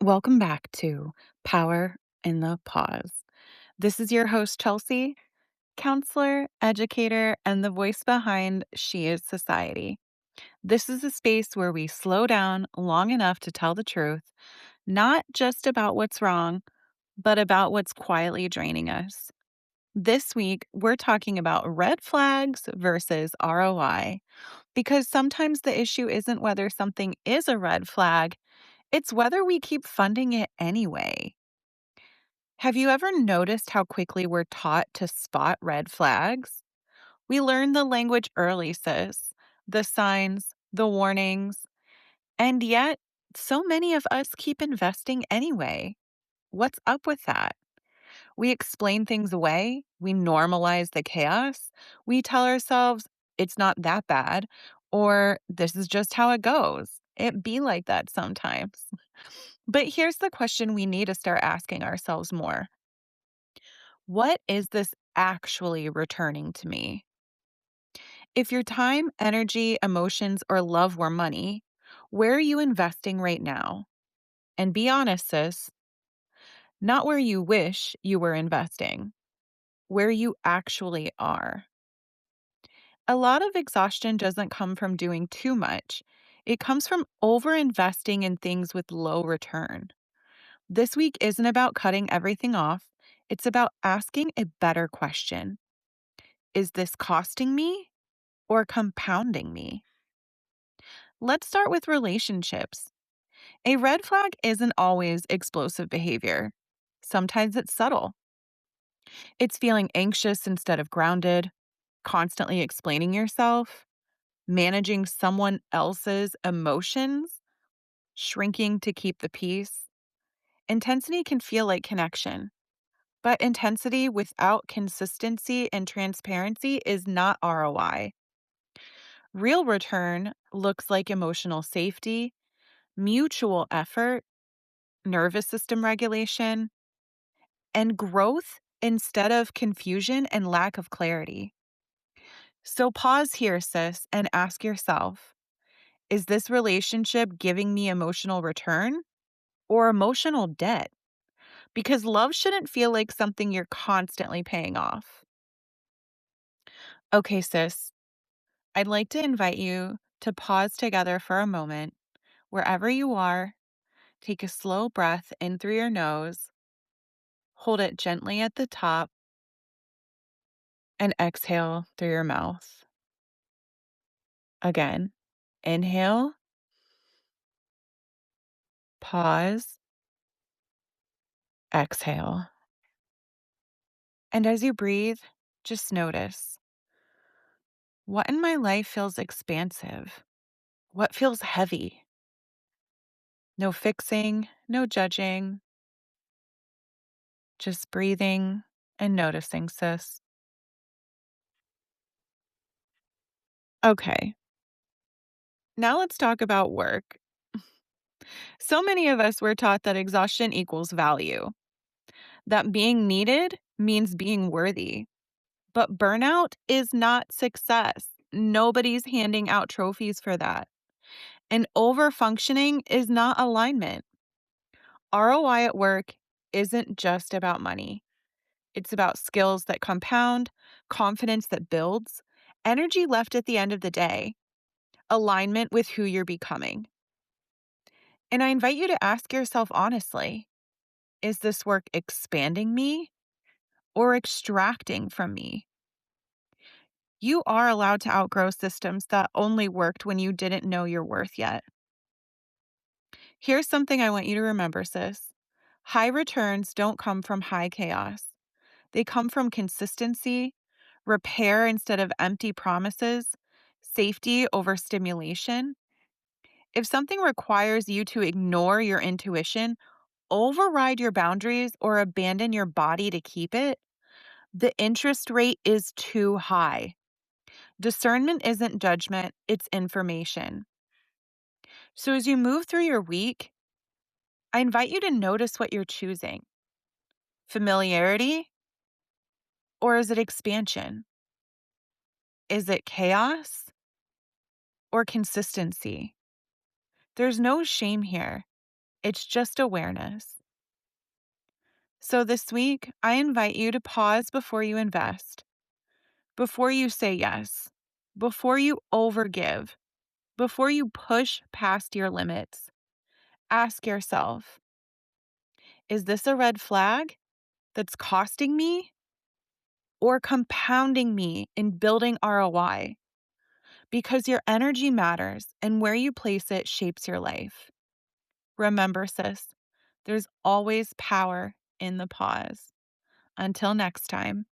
Welcome back to Power in the Pause. This is your host, Chelsea, counselor, educator, and the voice behind She is Society. This is a space where we slow down long enough to tell the truth, not just about what's wrong, but about what's quietly draining us. This week, we're talking about red flags versus ROI, because sometimes the issue isn't whether something is a red flag, it's whether we keep funding it anyway. Have you ever noticed how quickly we're taught to spot red flags? We learn the language early, sis, the signs, the warnings, and yet so many of us keep investing anyway. What's up with that? We explain things away, we normalize the chaos, we tell ourselves it's not that bad, or this is just how it goes. It be like that sometimes. But here's the question we need to start asking ourselves more. What is this actually returning to me? If your time, energy, emotions, or love were money, where are you investing right now? And be honest, sis, not where you wish you were investing, where you actually are. A lot of exhaustion doesn't come from doing too much, it comes from over investing in things with low return. This week isn't about cutting everything off, it's about asking a better question. Is this costing me or compounding me? Let's start with relationships. A red flag isn't always explosive behavior. Sometimes it's subtle. It's feeling anxious instead of grounded, constantly explaining yourself, managing someone else's emotions, shrinking to keep the peace. Intensity can feel like connection, but intensity without consistency and transparency is not ROI. Real return looks like emotional safety, mutual effort, nervous system regulation, and growth instead of confusion and lack of clarity. So pause here, sis, and ask yourself, is this relationship giving me emotional return or emotional debt? Because love shouldn't feel like something you're constantly paying off. Okay, sis, I'd like to invite you to pause together for a moment, wherever you are. Take a slow breath in through your nose, hold it gently at the top, and exhale through your mouth. Again, inhale, pause, exhale. And as you breathe, just notice what in my life feels expansive? What feels heavy? No fixing, no judging, just breathing and noticing, sis. Okay, now let's talk about work. So many of us were taught that exhaustion equals value, that being needed means being worthy. But burnout is not success. Nobody's handing out trophies for that. And overfunctioning is not alignment. ROI at work isn't just about money, it's about skills that compound, confidence that builds, energy left at the end of the day, alignment with who you're becoming. And I invite you to ask yourself honestly, is this work expanding me or extracting from me? You are allowed to outgrow systems that only worked when you didn't know your worth yet. Here's something I want you to remember, sis. High returns don't come from high chaos. They come from consistency, repair instead of empty promises, safety over stimulation. If something requires you to ignore your intuition, override your boundaries, or abandon your body to keep it, the interest rate is too high. Discernment isn't judgment, it's information. So as you move through your week, I invite you to notice what you're choosing: familiarity or is it expansion? Is it chaos or consistency? There's no shame here. It's just awareness. So this week, I invite you to pause before you invest, before you say yes, before you overgive, before you push past your limits. Ask yourself, is this a red flag that's costing me or compounding me in building ROI? Because your energy matters and where you place it shapes your life. Remember, sis, there's always power in the pause. Until next time.